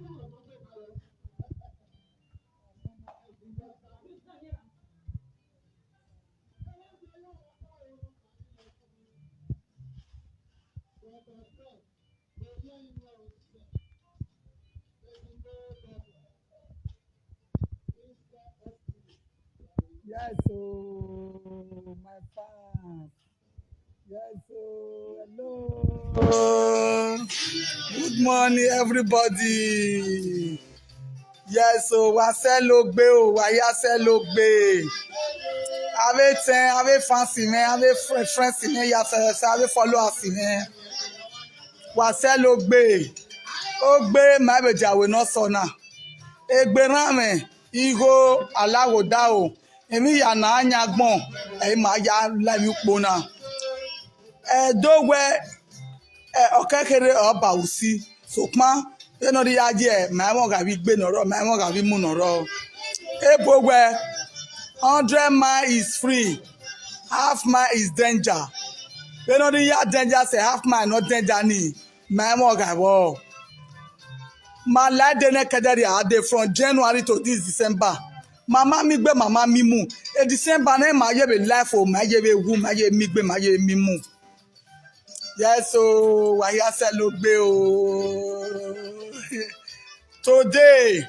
Yes, oh, my fans. Yes, oh, hello. Good morning, everybody. Yes, so Wase Logbe, oh, Wayase Logbe. Ave fancy man, ave friends man, yase, ave followers man. Wase Logbe. Ogbe mabeja we no sona. Egbe rame, iho alawo da o. Emi ya na anya gbon, e ma ya la mi pona. Dogwe okekere oba usi. Sokma, you know the idea, my mom ga bi gbe noro, my mom ga bi mu noro. Ebogwe 100 mile is free, half mile is danger. You know the danger say half mile not danger ni. My mom ga wo. My life dey nekadari ade from January to this December. Mama mi gbe mama mi mu. E December na ma ye be life o, ma ye be wu, ma ye mi gbe, ma ye mi mu. Yes, so Wayase Logbe o. Today,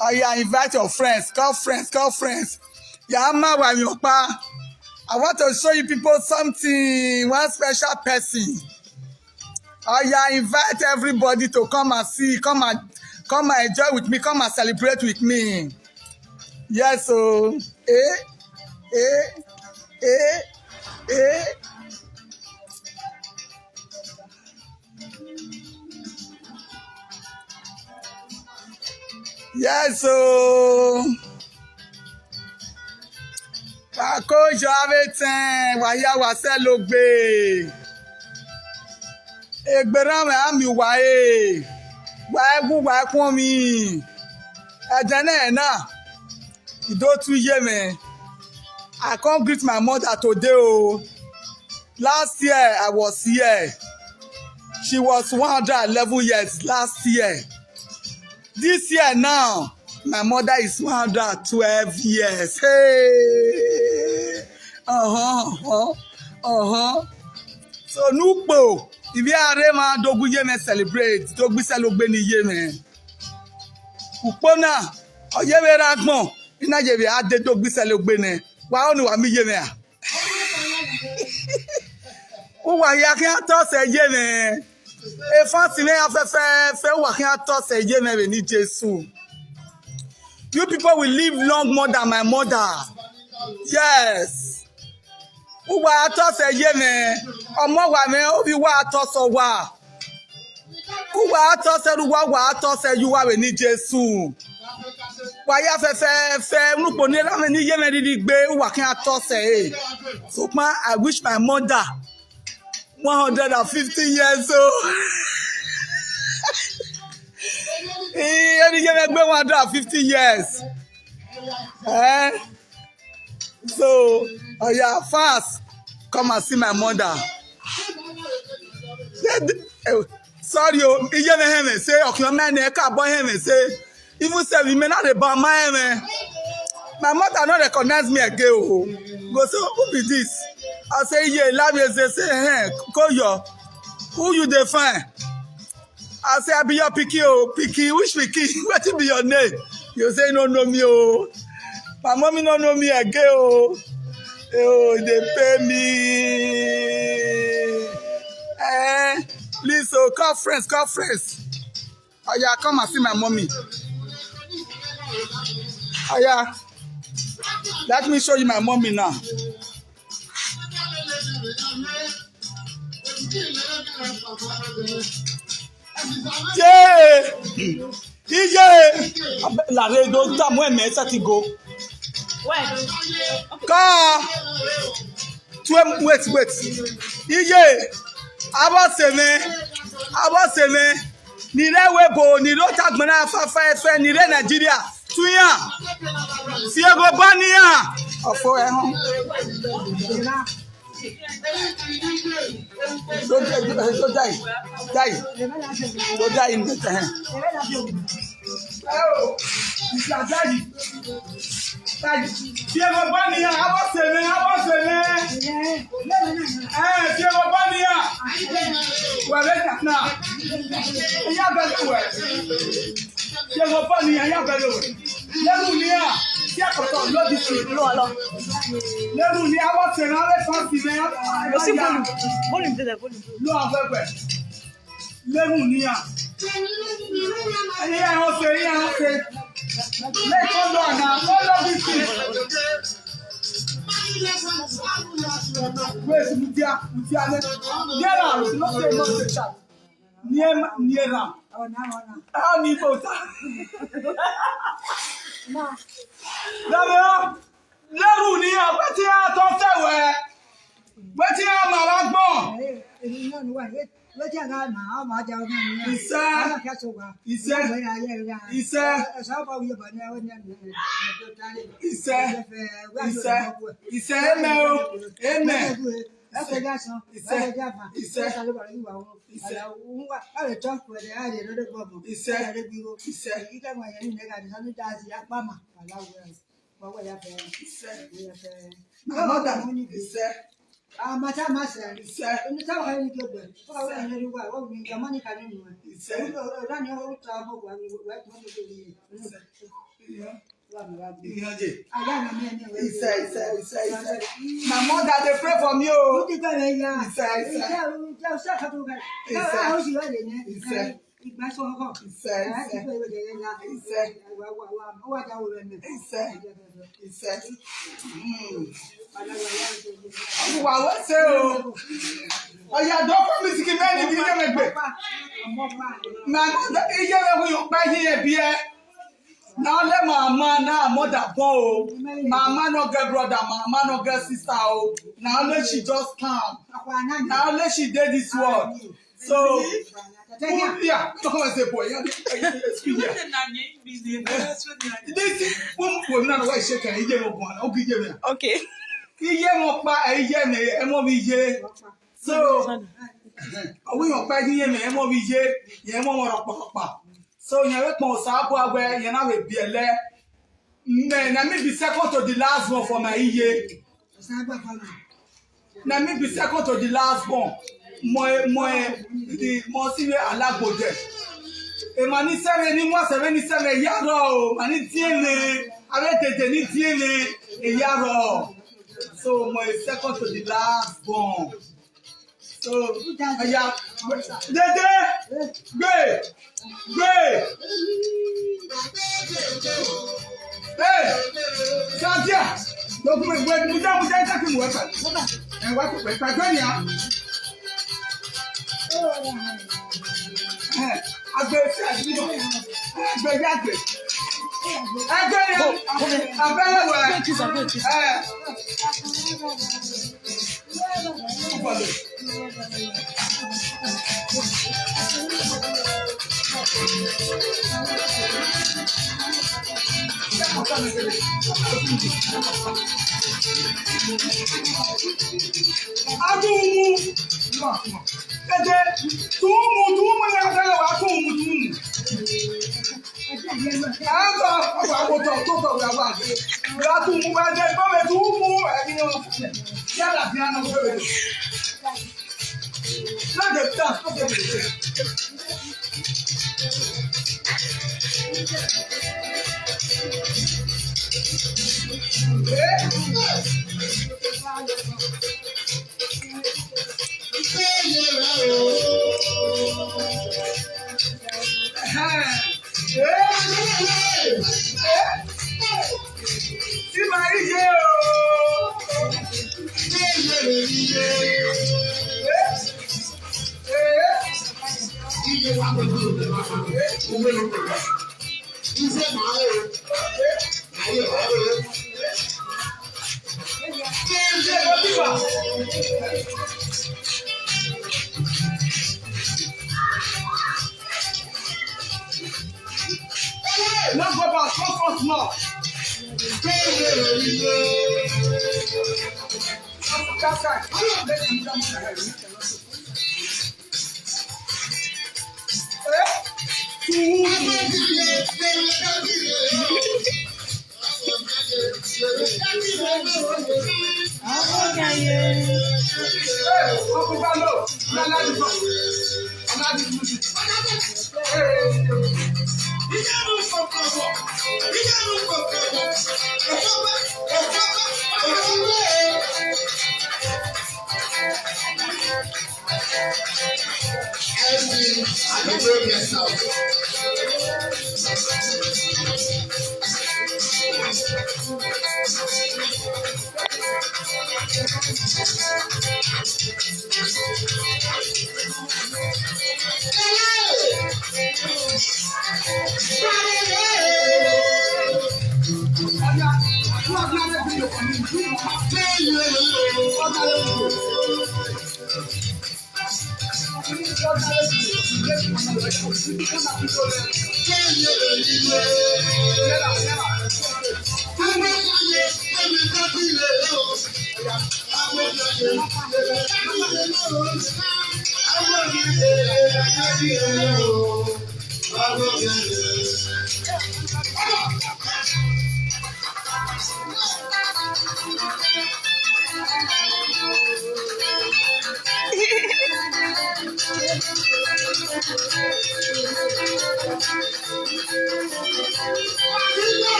I invite your friends, call friends. Yama Wayopa. I want to show you people something, one special person. I invite everybody to come and see, come and enjoy with me, come and celebrate with me. Yes, so Yes, so Akojo Avetin, Wayase Logbe. Egberan ami wae. Wa kun mi. Ejene na. Ido 2 years me. I come greet my mother today o. Last year I was here. She was 111 years last year. This year now, my mother is 112 years. Hey. So Nupo, if you are ma dogu ye me celebrate, dogu Logbe ni ye me. Upona, oye we ragbon, ina ye be ade dogu Logbe ne. Wa onu wa mi ye me a. O wa ya ki an to se ye me. E fancy me afefe wa ki an to se ye me ni Jesu. You people will live long more than my mother. Yes. O wa to se ye me. Omo wa me o bi wa to so wa. O wa to se ru wa to se you wa we ni Jesu. Wa ya fe nupo ni ra me ni ye me di gbe wa ki an to se. So ma I wish my mother 150 years old. He gave me 150 years. So, yeah, fast. Come and see my mother. Sorry, you gave me him say, okay, man, I can't buy him say, even say we may not buy my mother not recognize me again. Go say, who be this? I say, yeah, love you. Say, hey, go your. Who you define? I say, I be your picky, which picky? What be your name? You say, no, know me, oh. My mommy don't know me again, oh. Oh, they pay me. Please, oh, call friends. Oh, yeah, come and see my mommy. Oh, yeah. Let me show you my mommy now. Yeah. La redo ta mo me ti go. Where? Ka. Wait. Iye. Abo se me. Ni rewe bo ni lo tagbon na fa ni re Nigeria. Tuyan. Si ego ba ni yan. Ofo ehun. My mother, they pray for me. Now let mama now mother born. Mama no get brother, mama no get sister. Now let she just come. Now let she did this world. So yeah, come and say boy. This woman not why she can eat no one. Okay. So we don't buy so you have to start where you know be a le. Na me be second to the last one for my year. Na me be second to the last one. The Monsignor Alagbode. E mani 77 yaro. Mani tiene. Arete ni tiene e yaro. So my second to the last one. So aya dede great. Hey, Santia, don't go away. Muda taki muweka. And what to pay? Pagania. Agbe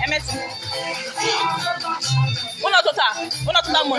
Emeti. Una total mo.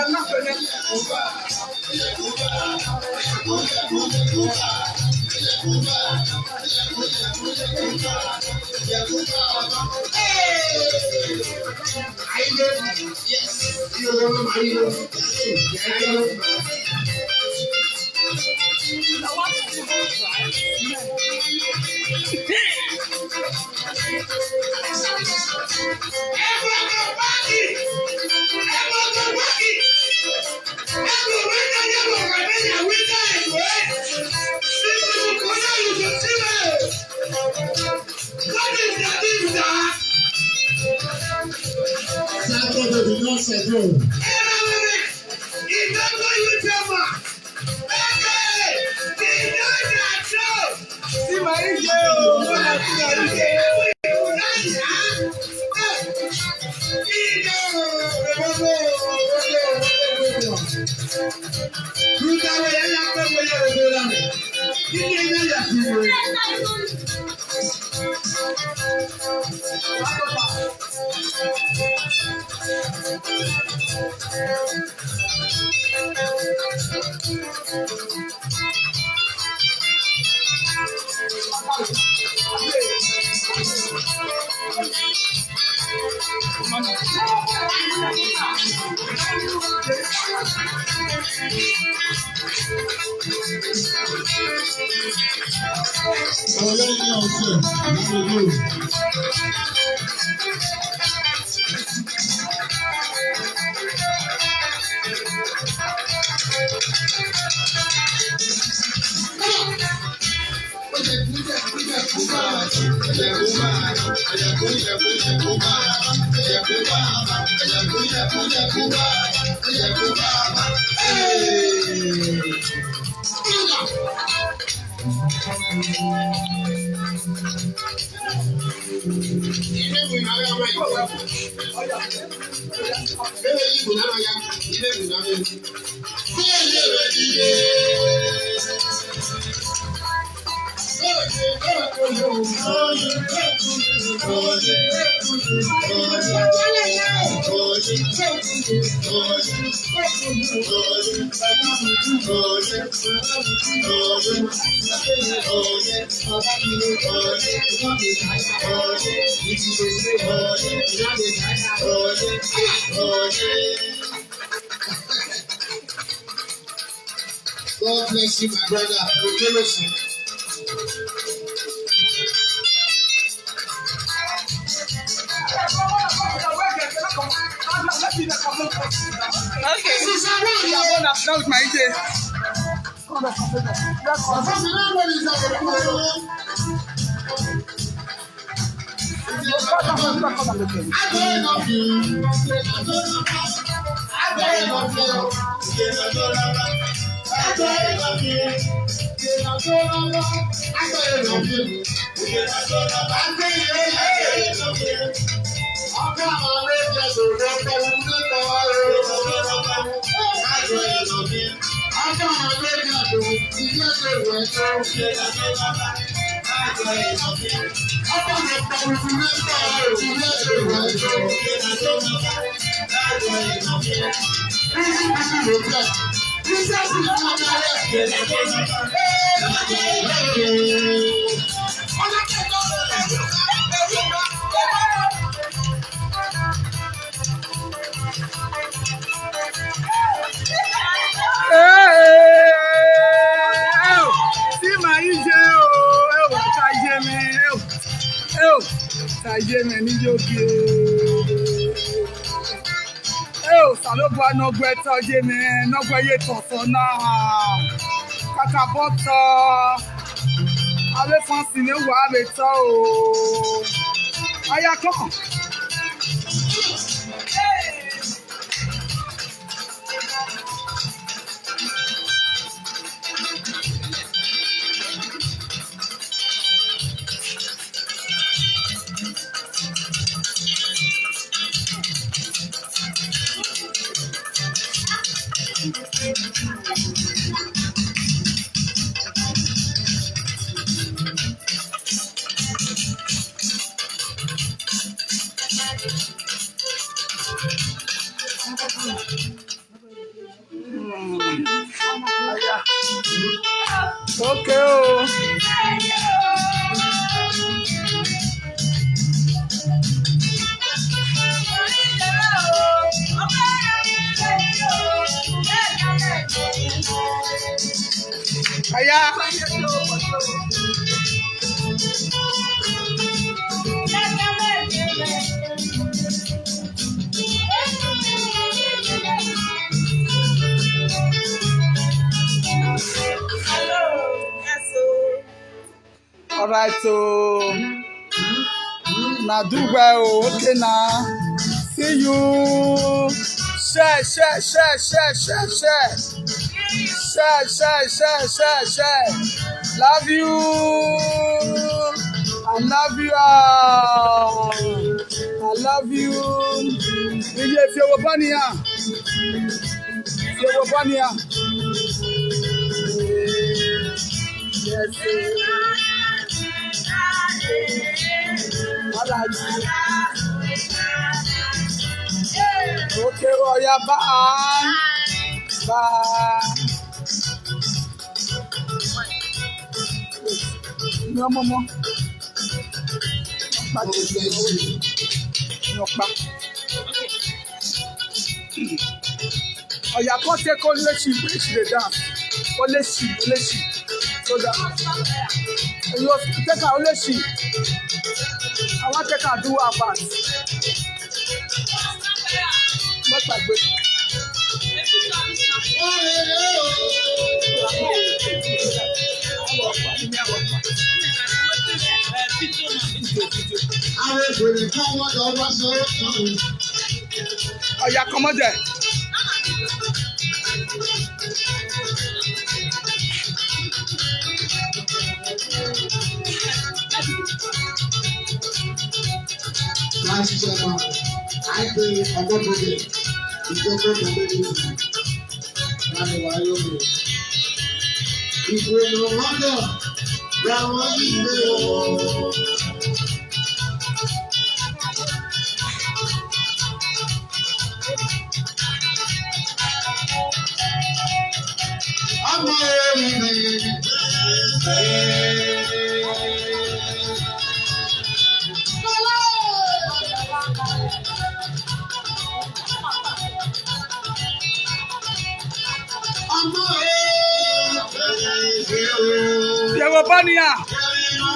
God bless you, my brother. Okay. Salogwa no gweta jeme no gwaye tosona kakabota ale fancy ne wa beta o aya come okay oh aya all right so now do well okay now see you share love you I love you all I love you if you were bunny yes okay oh yeah bye no mama oh yeah come take all the dance only she so that you take her only she I want to take her do her part not like this oh yeah come on there I pray for God today. If we no longer,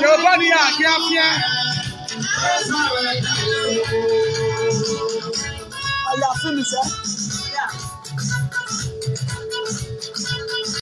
Giovanni, qui a bien. I finish,